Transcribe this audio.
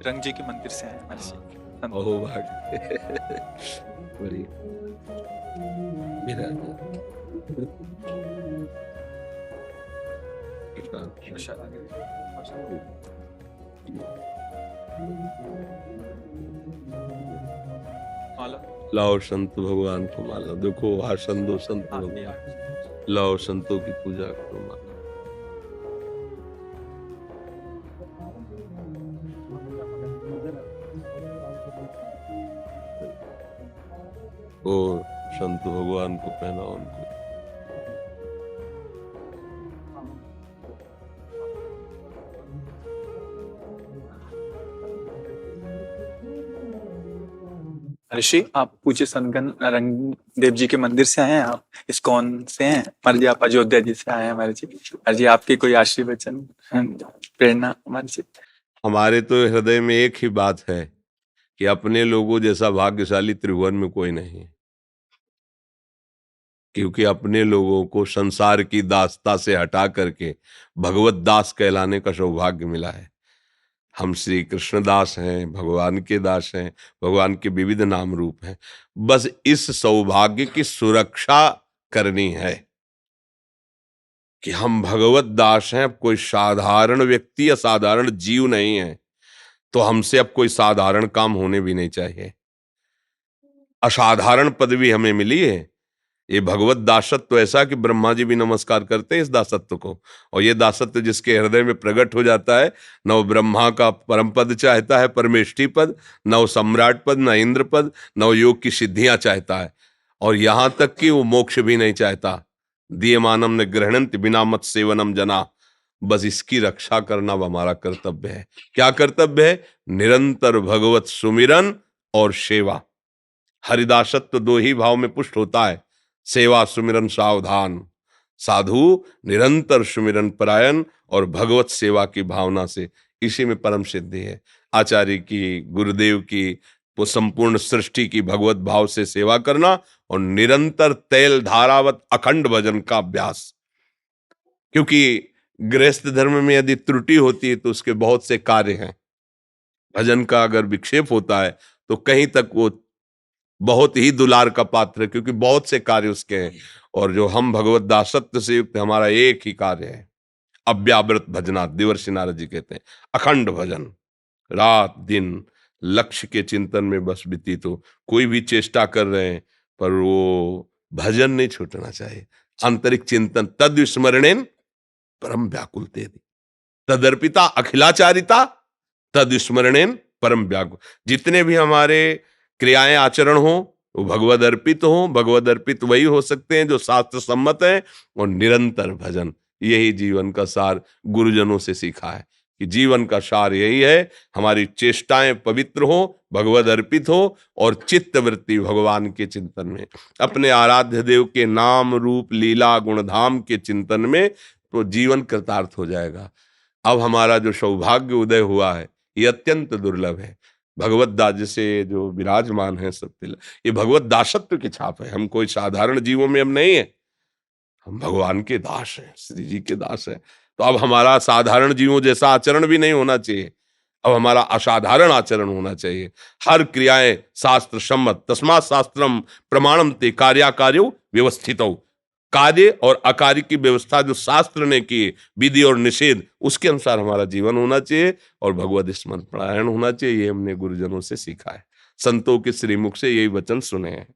रंग जी के मंदिर से हैं महर्षि। अहो भाग बड़ी मेरा माला। लाओ संत भगवान को माला, देखो आसन दो संत हाँ, भगवान, लाओ संतों की पूजा करो माला। और संत भगवान को पहनाओ उनको। ऋषि, आप पूज्य संगन रंग देव जी के मंदिर से आए हैं? आप इस्कॉन से हैं? हमारे जी आप अयोध्या जी से आए हैं हमारे जी। हमारे जी आपके कोई आशीर्वचन प्रेरणा हमारे जी। हमारे तो हृदय में एक ही बात है कि अपने लोगों जैसा भाग्यशाली त्रिभुवन में कोई नहीं है, क्योंकि अपने लोगों को संसार की दासता से हटा करके भगवत दास कहलाने का सौभाग्य मिला है। हम श्री कृष्ण दास हैं, भगवान के दास हैं, भगवान के विविध नाम रूप हैं। बस इस सौभाग्य की सुरक्षा करनी है कि हम भगवत दास हैं, अब कोई साधारण व्यक्ति या साधारण जीव नहीं है, तो हमसे अब कोई साधारण काम होने भी नहीं चाहिए। असाधारण पदवी हमें मिली है। ये भगवत दासत्व ऐसा कि ब्रह्मा जी भी नमस्कार करते हैं इस दासत्व को, और ये दासत्व जिसके हृदय में प्रकट हो जाता है, न वो ब्रह्मा का परम पद चाहता है, परमेष्ठी पद, न वो सम्राट पद, न इंद्र पद, न वो योग की सिद्धियां चाहता है, और यहां तक कि वो मोक्ष भी नहीं चाहता। दीयमानम न गृह्णन्ति बिना मत सेवनम जना। बस इसकी रक्षा करना वो हमारा कर्तव्य है। क्या कर्तव्य है? निरंतर भगवत सुमिरन और सेवा। हरिदासत्व दो ही भाव में पुष्ट होता है, सेवा सुमिरन सावधान। साधु निरंतर सुमिरन परायण और भगवत सेवा की भावना से, इसी में परम सिद्धि है। आचार्य की, गुरुदेव की, वो संपूर्ण सृष्टि की भगवत भाव से सेवा करना और निरंतर तेल धारावत अखंड भजन का अभ्यास। क्योंकि गृहस्थ धर्म में यदि त्रुटि होती है तो उसके बहुत से कार्य हैं। भजन का अगर विक्षेप होता है तो कहीं तक वो बहुत ही दुलार का पात्र है, क्योंकि बहुत से कार्य उसके हैं। और जो हम भगवत दासत्व से युक्त, हमारा एक ही कार्य है, अव्यावृत भजना। देवर्षि नारद जी कहते हैं अखंड भजन, रात दिन लक्ष्य के चिंतन में बस व्यतीत हो। कोई भी चेष्टा कर रहे हैं पर वो भजन नहीं छूटना चाहिए। आंतरिक चिंतन, तद विस्मरणेन परम व्याकुल तेदि, तदर्पिता अखिलाचारिता तद स्मरणेन परम व्याकुल। जितने भी हमारे क्रियाएं आचरण हो वो भगवद अर्पित हो। भगवद अर्पित वही हो सकते हैं जो शास्त्र सम्मत है, और निरंतर भजन। यही जीवन का सार गुरुजनों से सीखा है कि जीवन का सार यही है, हमारी चेष्टाएं पवित्र हो, भगवद अर्पित हो, और चित्त वृत्ति भगवान के चिंतन में, अपने आराध्य देव के नाम रूप लीला गुणधाम के चिंतन में, तो जीवन कृतार्थ हो जाएगा। अब हमारा जो सौभाग्य उदय हुआ है ये अत्यंत दुर्लभ है। भगवत दास जैसे जो विराजमान है सत्य, ये भगवत दासत्व की छाप है। हम कोई साधारण जीवों में हम नहीं है, हम भगवान के दास हैं, श्री जी के दास हैं। तो अब हमारा साधारण जीवों जैसा आचरण भी नहीं होना चाहिए, अब हमारा असाधारण आचरण होना चाहिए। हर क्रियाएं शास्त्र सम्मत, तस्मात् शास्त्रम प्रमाणम ते कार्याकार्यो व्यवस्थितौ। कार्य और अकार्य की व्यवस्था जो शास्त्र ने की, विधि और निषेध, उसके अनुसार हमारा जीवन होना चाहिए और भगवत स्मरण परायण होना चाहिए। ये हमने गुरुजनों से सीखा है, संतों के श्रीमुख से यही वचन सुने हैं।